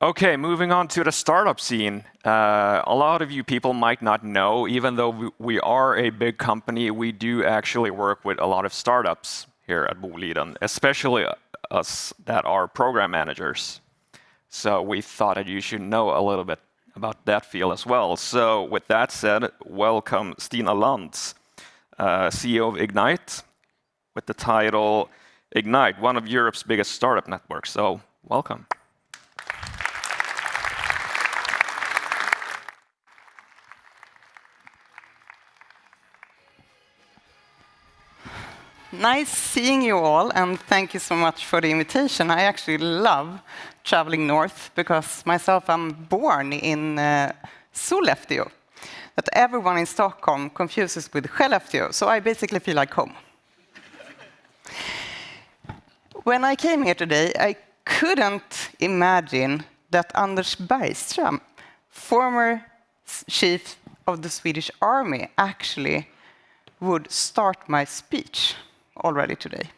Okay, moving on to the startup scene. A lot of you people might not know, even though we are a big company, we do actually work with a lot of startups here at Boliden, especially us that are program managers. So we thought that you should know a little bit about that field as well. So with that said, welcome Stina Lantz, CEO of Ignite, with the title Ignite, one of Europe's biggest startup networks. So welcome. Nice seeing you all, and thank you so much for the invitation. I actually love traveling north because myself, I'm born in Sollefteå, that everyone in Stockholm confuses with Skellefteå, so I basically feel like home. When I came here today, I couldn't imagine that Anders Bergström, former chief of the Swedish Army, actually would start my speech already today.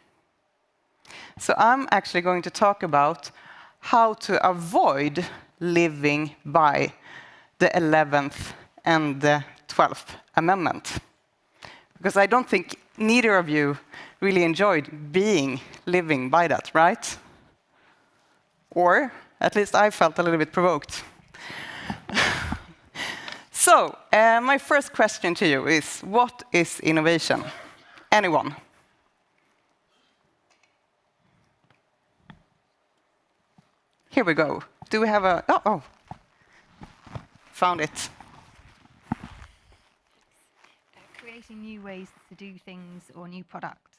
So I'm actually going to talk about how to avoid living by the 11th and the 12th Amendment. Because I don't think neither of you really enjoyed living by that, right? Or at least I felt a little bit provoked. So, my first question to you is, what is innovation? Anyone? Here we go. Do we have a... Oh, found it. Creating new ways to do things or new products.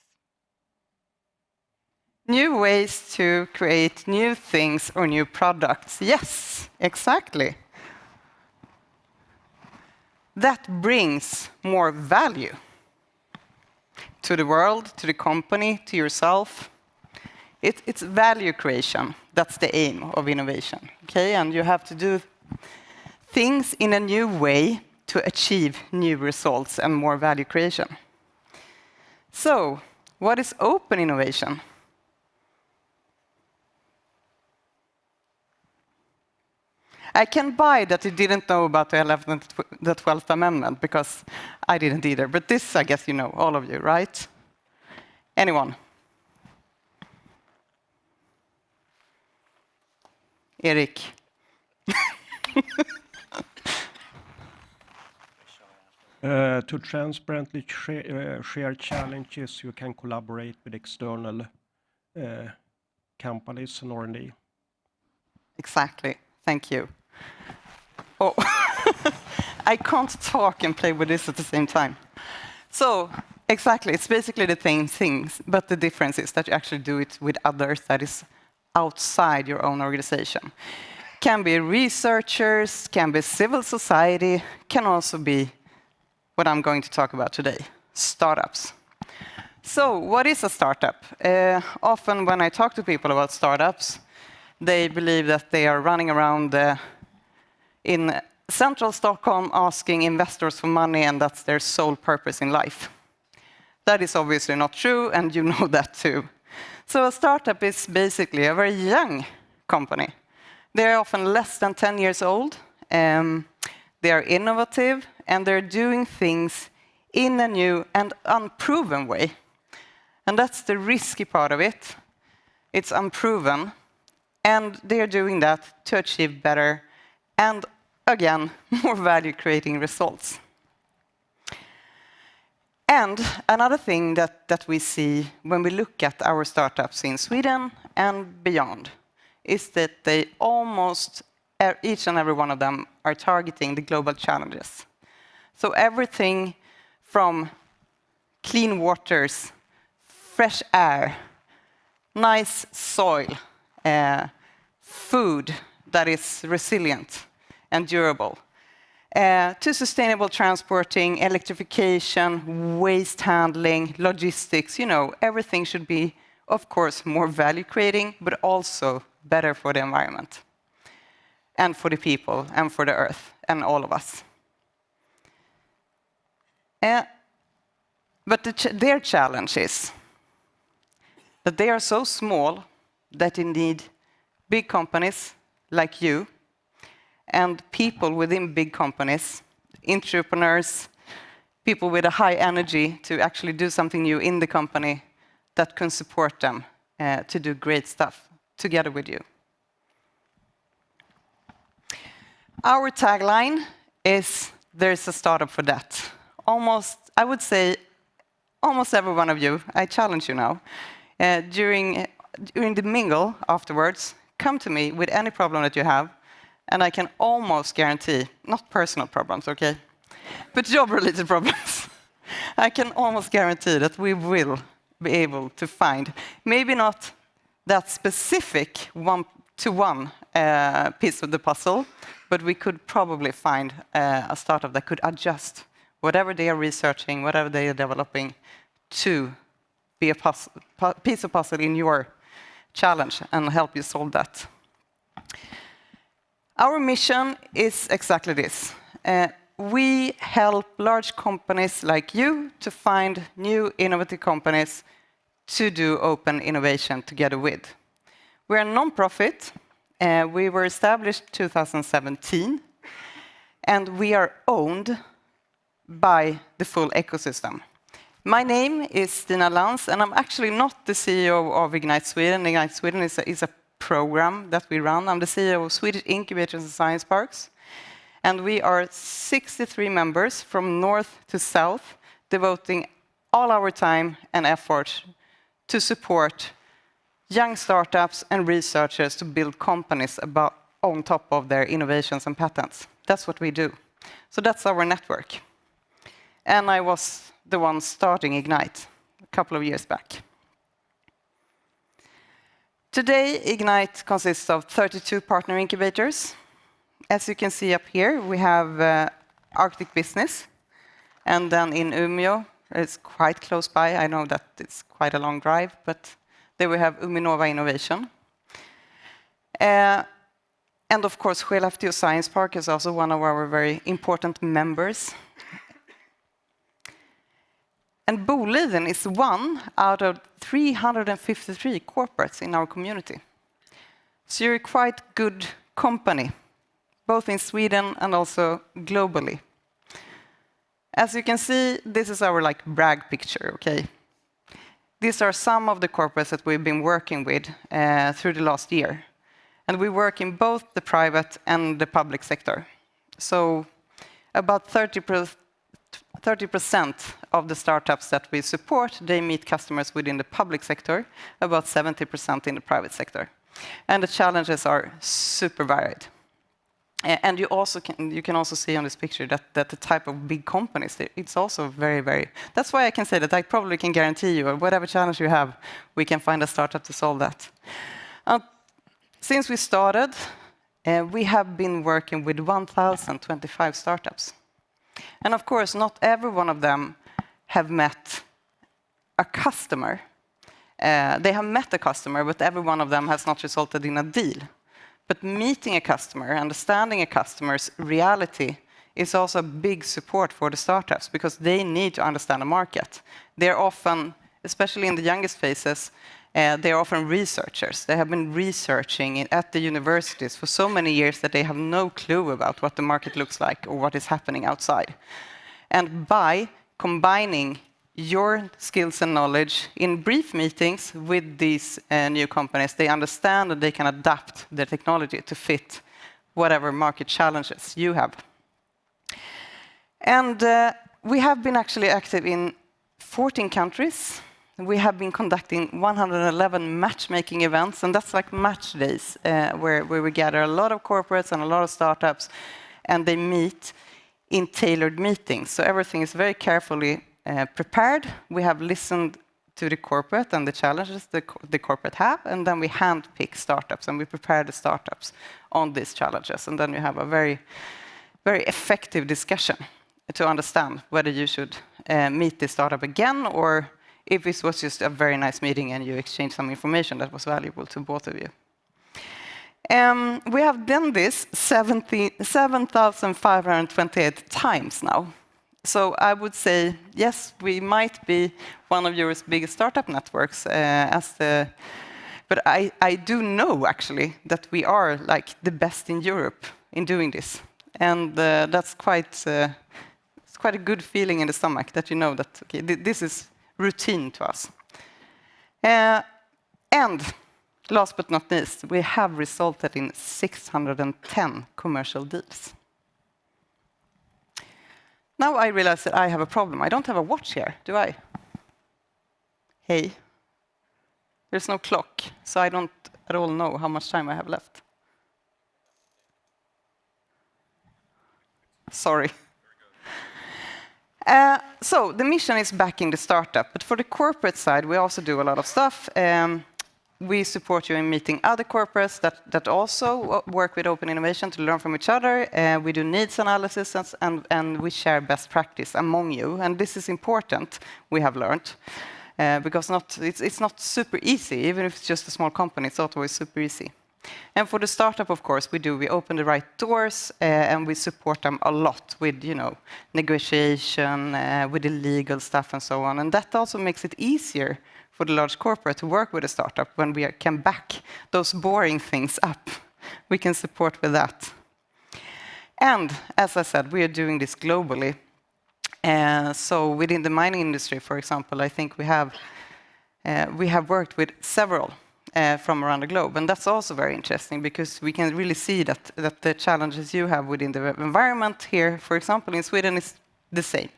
New ways to create new things or new products. Yes, exactly. That brings more value to the world, to the company, to yourself. It's value creation. That's the aim of innovation. Okay, and you have to do things in a new way to achieve new results and more value creation. So, what is open innovation? I can buy that you didn't know about the 11th and the 12th Amendment, because I didn't either. But this, I guess you know, all of you, right? Anyone? Erik? To transparently share challenges, you can collaborate with external companies and R&D. Exactly. Thank you. Oh, I can't talk and play with this at the same time. So, exactly, it's basically the same things, but the difference is that you actually do it with others that is outside your own organization. Can be researchers, can be civil society, can also be what I'm going to talk about today, startups. So, what is a startup? Often when I talk to people about startups, they believe that they are running around in central Stockholm asking investors for money, and that's their sole purpose in life. That is obviously not true, and you know that too. So a startup is basically a very young company. They're often less than 10 years old. They are innovative, and they're doing things in a new and unproven way. And that's the risky part of it. It's unproven. And they're doing that to achieve better and, again, more value-creating results. And another thing that we see when we look at our startups in Sweden and beyond is that they almost, each and every one of them, are targeting the global challenges. So everything from clean waters, fresh air, nice soil, food that is resilient and durable, to sustainable transporting, electrification, waste handling, logistics, you know, everything should be, of course, more value-creating, but also better for the environment, and for the people, and for the earth, and all of us. But their challenge is that they are so small that you need big companies like you and people within big companies, entrepreneurs, people with a high energy to actually do something new in the company that can support them to do great stuff together with you. Our tagline is, "There's a startup for that." I would say, almost every one of you, I challenge you now, during the mingle afterwards, come to me with any problem that you have, and I can almost guarantee, not personal problems, okay, but job-related problems. I can almost guarantee that we will be able to find, maybe not that specific one-to-one piece of the puzzle, but we could probably find a startup that could adjust whatever they are researching, whatever they are developing, to be a piece of puzzle in your challenge and help you solve that. Our mission is exactly this. We help large companies like you to find new innovative companies to do open innovation together with. We're a non-profit. We were established 2017, and we are owned by the full ecosystem. My name is Stina Lantz, and I'm actually not the CEO of Ignite Sweden. Ignite Sweden is a program that we run. I'm the CEO of Swedish Incubators and Science Parks, and we are 63 members from north to south, devoting all our time and effort to support young startups and researchers to build companies on top of their innovations and patents. That's what we do. So that's our network. And I was the one starting Ignite a couple of years back. Today, Ignite consists of 32 partner incubators. As you can see up here, we have Arctic Business, and then in Umeå, it's quite close by. I know that it's quite a long drive, but there we have Uminova Innovation. And of course, Skellefteå Science Park is also one of our very important members. And Boliden is one out of 353 corporates in our community. So you're a quite good company, both in Sweden and also globally. As you can see, this is our brag picture, okay? These are some of the corporates that we've been working with through the last year. And we work in both the private and the public sector. So about 30% of the startups that we support, they meet customers within the public sector, about 70% in the private sector. And the challenges are super varied. And you can also see on this picture that the type of big companies, it's also very, very... That's why I can say that I probably can guarantee you, whatever challenge you have, we can find a startup to solve that. Since we started, we have been working with 1,025 startups. And of course, not every one of them have met a customer. They have met a customer, but every one of them has not resulted in a deal. But meeting a customer, understanding a customer's reality is also a big support for the startups because they need to understand the market. They're often, especially in the youngest phases, they're often researchers. They have been researching at the universities for so many years that they have no clue about what the market looks like or what is happening outside. And by combining your skills and knowledge in brief meetings with these new companies, they understand that they can adapt their technology to fit whatever market challenges you have. And we have been actually active in 14 countries. We have been conducting 111 matchmaking events, and that's like match days, where we gather a lot of corporates and a lot of startups, and they meet in tailored meetings. So everything is very carefully prepared. We have listened to the corporate and the challenges the corporate have, and then we handpick startups, and we prepare the startups on these challenges. And then you have a very, very effective discussion to understand whether you should meet the startup again, or if it was just a very nice meeting and you exchanged some information that was valuable to both of you. We have done this 7,528 times now. So I would say, yes, we might be one of Europe's biggest startup networks, as the But I do know, actually, that we are like the best in Europe in doing this. And that's quite a good feeling in the stomach that you know that, okay, this is routine to us. And last but not least, we have resulted in 610 commercial deals. Now I realize that I have a problem. I don't have a watch here, do I? Hey. There's no clock, so I don't at all know how much time I have left. Sorry. So the mission is backing the startup, but for the corporate side, we also do a lot of stuff. We support you in meeting other corporates that also work with open innovation to learn from each other. We do needs analysis and we share best practice among you. And this is important, we have learned, because it's not super easy. Even if it's just a small company, it's not always super easy. And for the startup, of course, we open the right doors and we support them a lot with, negotiation, with the legal stuff and so on. And that also makes it easier for the large corporate to work with a startup when we can back those boring things up. We can support with that. And as I said, we are doing this globally. So within the mining industry, for example, I think we have worked with several from around the globe. And that's also very interesting because we can really see that the challenges you have within the environment here, for example, in Sweden is the same.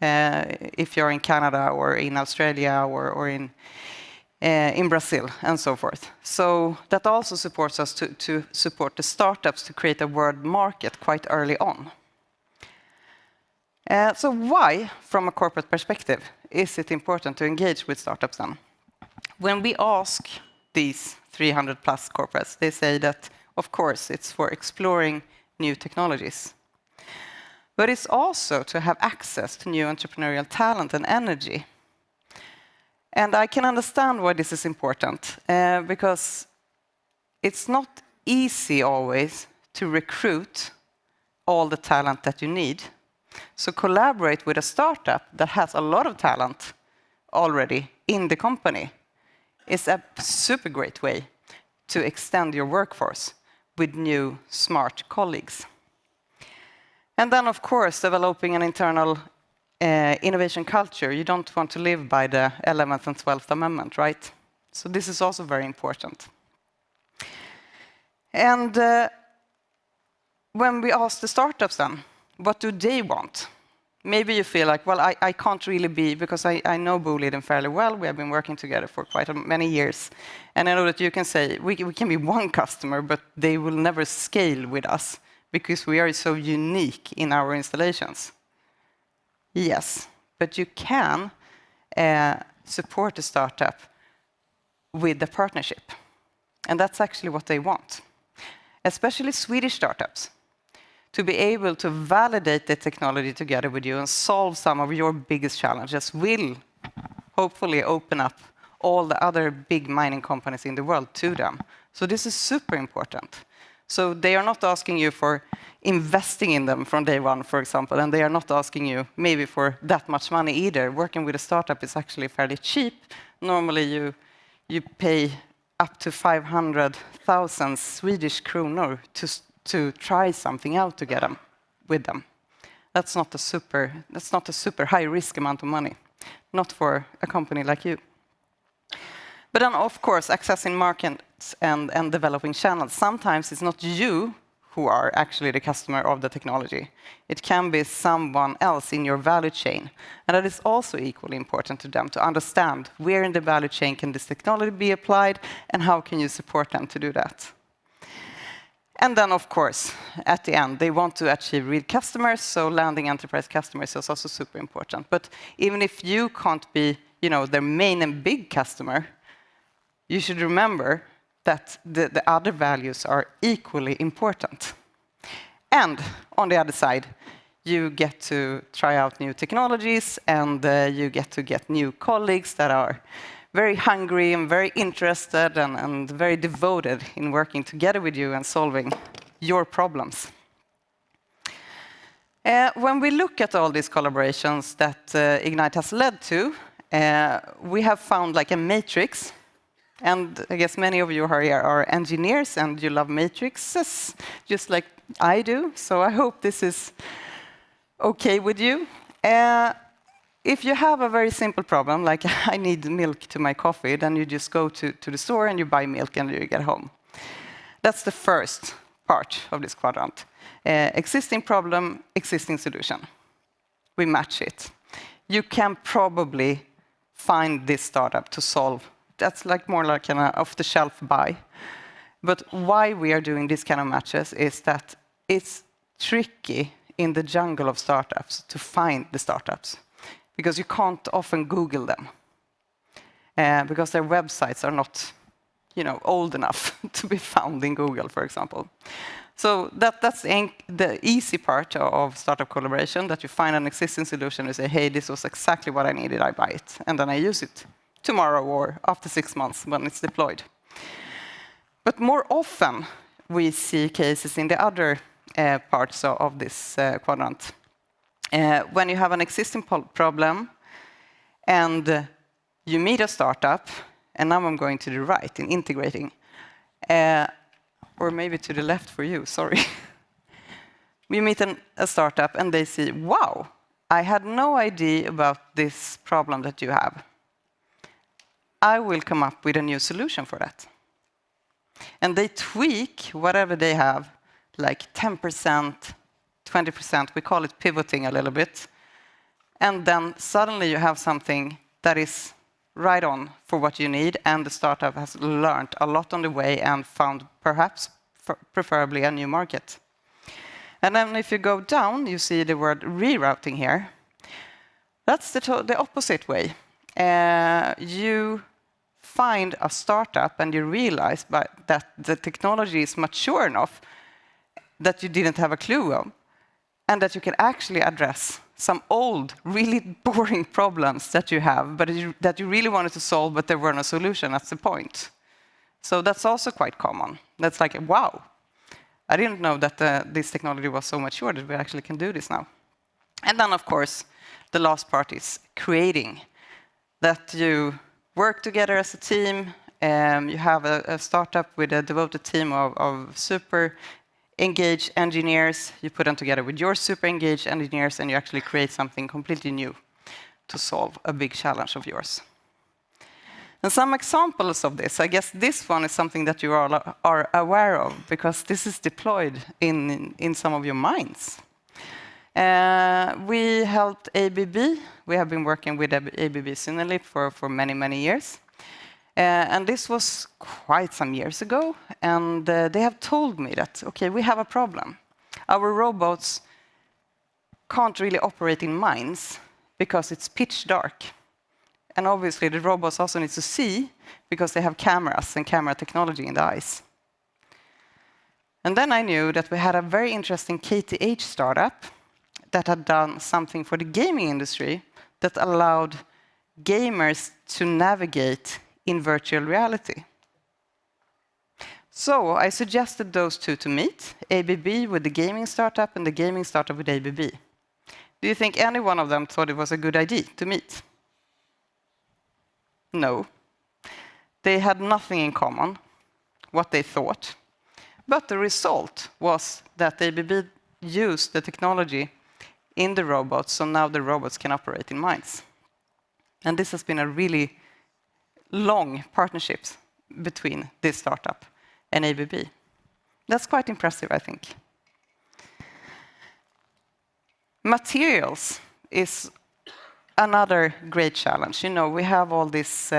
If you're in Canada or in Australia or in Brazil and so forth. So that also supports us to support the startups to create a world market quite early on. So why, from a corporate perspective, is it important to engage with startups then? When we ask these 300 plus corporates, they say that, of course, it's for exploring new technologies. But it's also to have access to new entrepreneurial talent and energy. And I can understand why this is important, because it's not easy always to recruit all the talent that you need. So collaborate with a startup that has a lot of talent already in the company is a super great way to extend your workforce with new, smart colleagues. And then, of course, developing an internal innovation culture. You don't want to live by the 11th and 12th Amendment, right? So this is also very important. And when we ask the startups then, what do they want? Maybe you feel like, well, I can't really be, because I know Boliden fairly well. We have been working together for quite many years. And I know that you can say, we can be one customer, but they will never scale with us because we are so unique in our installations. Yes, but you can support a startup with the partnership. And that's actually what they want, especially Swedish startups. To be able to validate the technology together with you and solve some of your biggest challenges will hopefully open up all the other big mining companies in the world to them. So this is super important. So they are not asking you for investing in them from day one, for example, and they are not asking you maybe for that much money either. Working with a startup is actually fairly cheap. Normally you pay up to 500,000 Swedish kronor to try something out together with them. That's not a super high risk amount of money, not for a company like you. But then, of course, accessing markets and developing channels. Sometimes it's not you who are actually the customer of the technology. It can be someone else in your value chain. And that is also equally important to them to understand where in the value chain can this technology be applied and how can you support them to do that. And then, of course, at the end, they want to achieve real customers, so landing enterprise customers is also super important. But even if you can't be, their main and big customer, you should remember that the other values are equally important. And on the other side, you get to try out new technologies, and you get new colleagues that are very hungry and very interested and very devoted in working together with you and solving your problems. When we look at all these collaborations that Ignite has led to, we have found like a matrix And I guess many of you here are engineers and you love matrices, just like I do. So I hope this is okay with you. If you have a very simple problem, like I need milk to my coffee, then you just go to the store and you buy milk and you get home. That's the first part of this quadrant. Existing problem, existing solution. We match it. You can probably find this startup to solve. That's more like an off-the-shelf buy. But why we are doing this kind of matches is that it's tricky in the jungle of startups to find the startups, because you can't often Google them, because their websites are not, old enough to be found in Google, for example. So that's the easy part of startup collaboration, that you find an existing solution and say, hey, this was exactly what I needed, I buy it. And then I use it tomorrow or after 6 months when it's deployed. But more often, we see cases in the other parts of this quadrant. When you have an existing problem and you meet a startup, and now I'm going to the right in integrating, or maybe to the left for you, sorry. We meet a startup and they say, wow, I had no idea about this problem that you have. I will come up with a new solution for that. And they tweak whatever they have, like 10%, 20%, we call it pivoting a little bit. And then suddenly you have something that is right on for what you need, and the startup has learned a lot on the way and found perhaps, preferably, a new market. And then if you go down, you see the word rerouting here. That's the opposite way. You find a startup and you realize that the technology is mature enough that you didn't have a clue of, and that you can actually address some old, really boring problems that you have, but that you really wanted to solve, but there were no solution. That's the point. So that's also quite common. That's like, wow, I didn't know that this technology was so mature that we actually can do this now. And then, of course, the last part is creating. That you work together as a team. You have a startup with a devoted team of super engaged engineers. You put them together with your super engaged engineers, and you actually create something completely new to solve a big challenge of yours. And some examples of this, I guess this one is something that you all are aware of, because this is deployed in some of your minds. We helped ABB. We have been working with ABB Synelip for many, many years. And this was quite some years ago, and they have told me that, okay, we have a problem. Our robots can't really operate in mines because it's pitch dark. And obviously the robots also need to see, because they have cameras and camera technology in the eyes. And then I knew that we had a very interesting KTH startup that had done something for the gaming industry that allowed gamers to navigate in virtual reality. So I suggested those two to meet, ABB with the gaming startup and the gaming startup with ABB. Do you think any one of them thought it was a good idea to meet? No. They had nothing in common, what they thought. But the result was that ABB used the technology in the robots, so now the robots can operate in mines. And this has been a really long partnership between this startup and ABB. That's quite impressive, I think. Materials is another great challenge. We have all this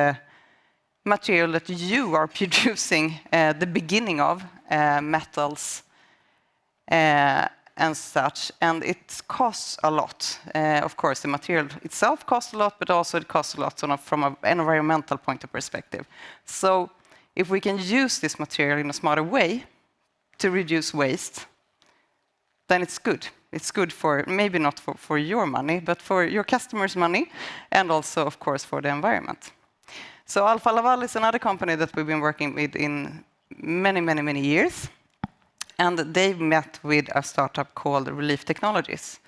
material that you are producing the beginning of, metals and such, and it costs a lot. Of course, the material itself costs a lot, but also it costs a lot from an environmental point of perspective. So if we can use this material in a smarter way to reduce waste, then it's good. It's good for, maybe not for your money, but for your customers' money, and also, of course, for the environment. So Alfa Laval is another company that we've been working with in many, many, many years. And they met with a startup called Relief Technologies.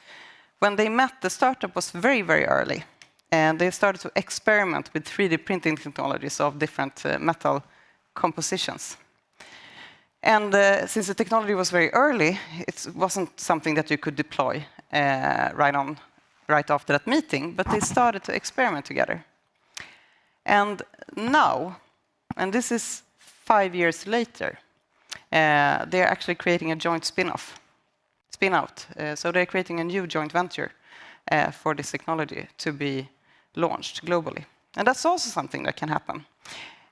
When they met, the startup was very, very early. and they started to experiment with 3D printing technologies of different metal compositions. And since the technology was very early, it wasn't something that you could deploy right after that meeting, but they started to experiment together. And now, and this is 5 years later, they're actually creating a joint spin-out. So they're creating a new joint venture for this technology to be launched globally. And that's also something that can happen.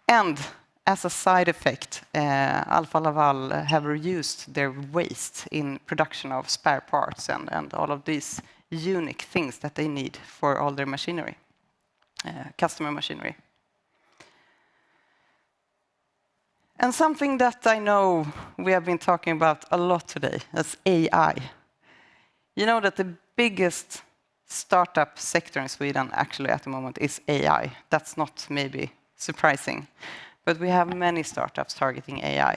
And as a side effect, Alfa Laval have reused their waste in production of spare parts and all of these unique things that they need for all their machinery, customer machinery. And something that I know we have been talking about a lot today is AI. You know that the biggest startup sector in Sweden actually at the moment is AI. That's not maybe surprising, but we have many startups targeting AI.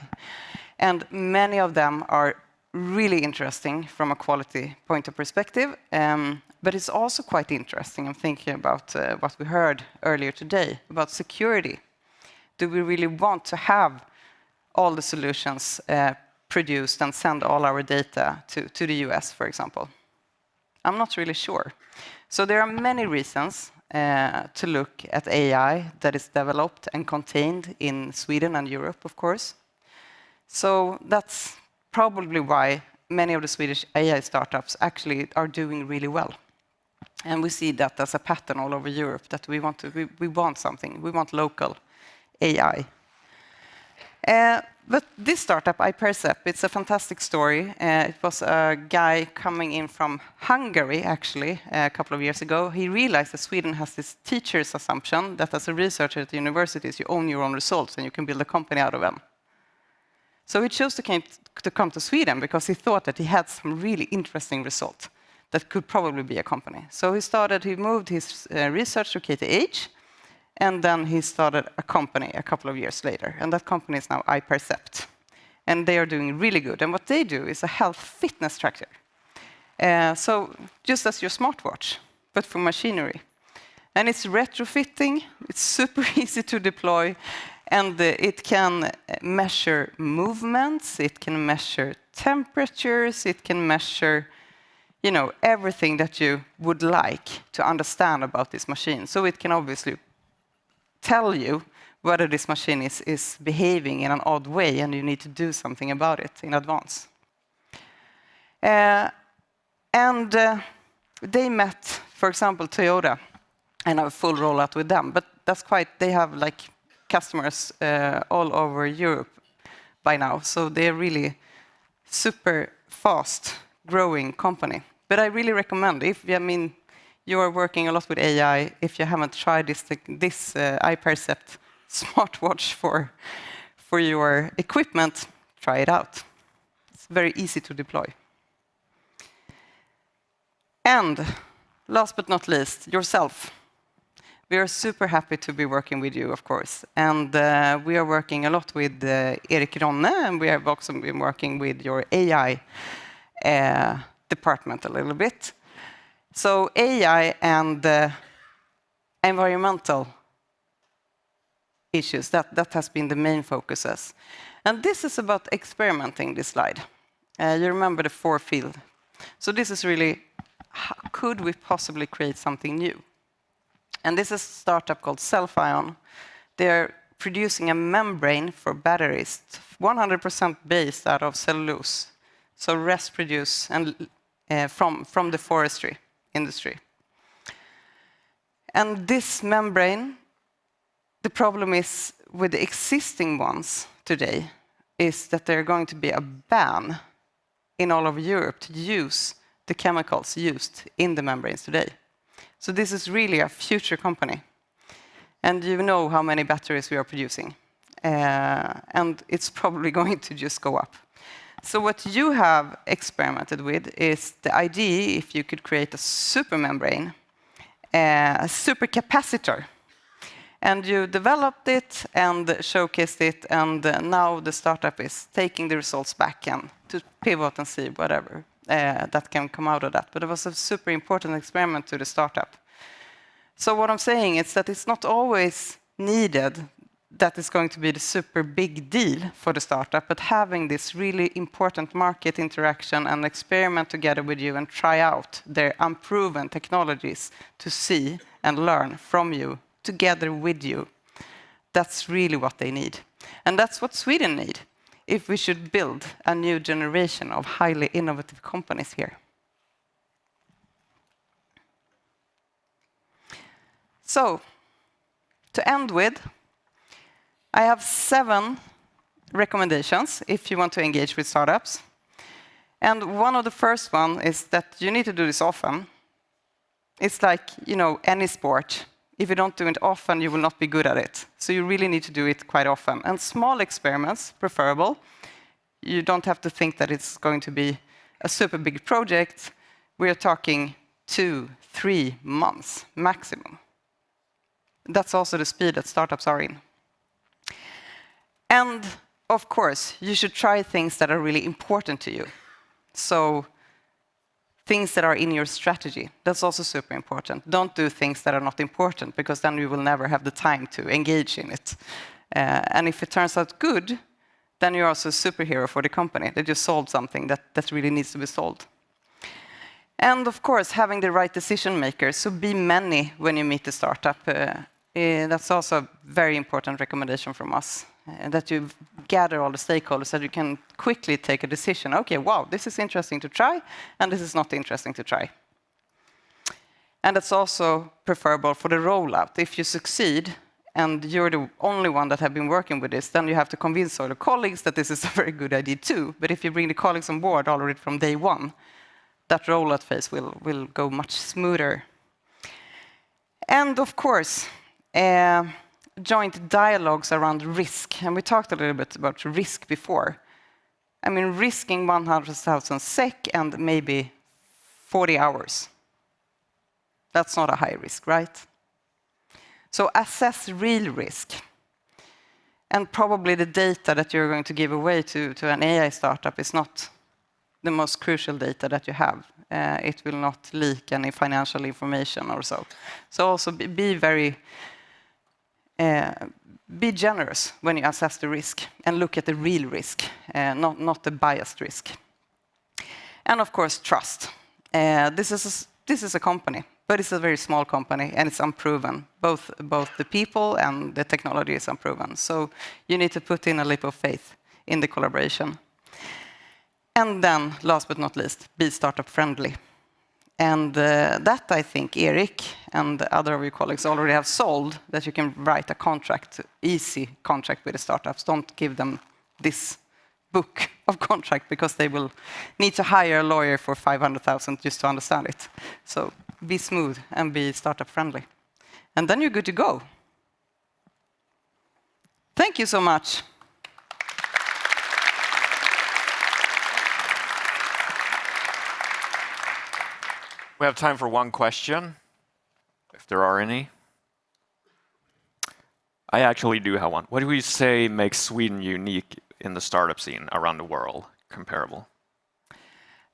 And many of them are really interesting from a quality point of perspective, but it's also quite interesting. I'm thinking about what we heard earlier today about security. Do we really want to have all the solutions produced and send all our data to the US, for example? I'm not really sure. So there are many reasons to look at AI that is developed and contained in Sweden and Europe, of course. So that's probably why many of the Swedish AI startups actually are doing really well. And we see that as a pattern all over Europe, that we want something. We want local AI. But this startup, iPercept, it's a fantastic story. It was a guy coming in from Hungary, actually, a couple of years ago. He realized that Sweden has this teacher's assumption that as a researcher at the universities, you own your own results and you can build a company out of them. So he chose to come to Sweden because he thought that he had some really interesting result that could probably be a company. So he moved his research to KTH, and then he started a company a couple of years later. And that company is now iPercept. And they are doing really good. And what they do is a health fitness tracker. So just as your smartwatch, but for machinery. And it's retrofitting. It's super easy to deploy. And it can measure movements. It can measure temperatures. It can measure, everything that you would like to understand about this machine. So it can obviously tell you whether this machine is behaving in an odd way and you need to do something about it in advance. They met, for example, Toyota and have a full rollout with them. But they have customers all over Europe by now. So they're really super fast growing company. But I really recommend, you are working a lot with AI. If you haven't tried this iPercept smartwatch for your equipment, try it out. It's very easy to deploy. And last but not least, yourself. We are super happy to be working with you, of course. And we are working a lot with Erik Ronne, and we have also been working with your AI department a little bit. So AI and environmental issues, that has been the main focuses. And this is about experimenting, this slide. You remember the 4 field. So this is really, could we possibly create something new? And this is a startup called Self-Ion. They're producing a membrane for batteries, 100% based out of cellulose. So rest produce and from the forestry industry. And this membrane, the problem is with the existing ones today, is that there are going to be a ban in all of Europe to use the chemicals used in the membranes today. So this is really a future company. And you know how many batteries we are producing. And it's probably going to just go up. So what you have experimented with is the idea if you could create a super membrane, a super capacitor. And you developed it and showcased it, and now the startup is taking the results back and to pivot and see whatever that can come out of that. But it was a super important experiment to the startup. So what I'm saying is that it's not always needed that is going to be the super big deal for the startup, but having this really important market interaction and experiment together with you and try out their unproven technologies to see and learn from you, together with you. That's really what they need. And that's what Sweden need if we should build a new generation of highly innovative companies here. So, to end with, I have 7 recommendations if you want to engage with startups. And one of the first one is that you need to do this often. It's like, any sport. If you don't do it often, you will not be good at it. So you really need to do it quite often. And small experiments, preferable. You don't have to think that it's going to be a super big project. We're talking 2-3 months maximum. That's also the speed that startups are in. And of course, you should try things that are really important to you. So things that are in your strategy, that's also super important. Don't do things that are not important, because then you will never have the time to engage in it. And if it turns out good, then you're also a superhero for the company, that you solved something that really needs to be solved. And of course, having the right decision makers, so be many when you meet the startup. That's also a very important recommendation from us, that you gather all the stakeholders so that you can quickly take a decision. Okay, wow, this is interesting to try, and this is not interesting to try. And it's also preferable for the rollout. If you succeed, and you're the only one that have been working with this, then you have to convince all the colleagues that this is a very good idea too. But if you bring the colleagues on board already from day one, that rollout phase will go much smoother. And of course, joint dialogues around risk. And we talked a little bit about risk before. I mean, risking 100,000 SEK and maybe 40 hours. That's not a high risk, right? So assess real risk. And probably the data that you're going to give away to an AI startup is not the most crucial data that you have. It will not leak any financial information or so. So also be very... be generous when you assess the risk and look at the real risk, not the biased risk. And of course, trust. This is a company, but it's a very small company and it's unproven. Both the people and the technology is unproven. So you need to put in a leap of faith in the collaboration. And then, last but not least, be startup friendly. And that, I think, Erik and other of your colleagues already have solved, that you can write a contract, easy contract with the startups. Don't give them this book of contract, because they will need to hire a lawyer for 500,000 just to understand it. So be smooth and be startup friendly. And then you're good to go. Thank you so much. We have time for one question, if there are any. I actually do have one. What do we say makes Sweden unique in the startup scene around the world, comparable?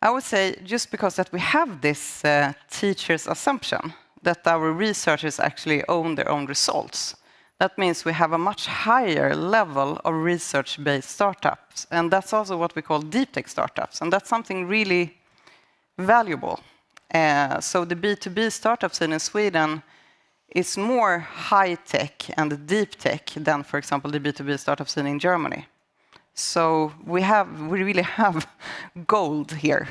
I would say just because that we have this teacher's assumption that our researchers actually own their own results. That means we have a much higher level of research-based startups. And that's also what we call deep tech startups. And that's something really valuable. So the B2B startup scene in Sweden is more high-tech and deep tech than, for example, the B2B startup scene in Germany. So we really have gold here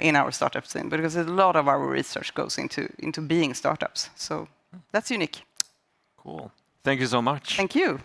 in our startup scene, because a lot of our research goes into being startups. So that's unique. Cool. Thank you so much. Thank you.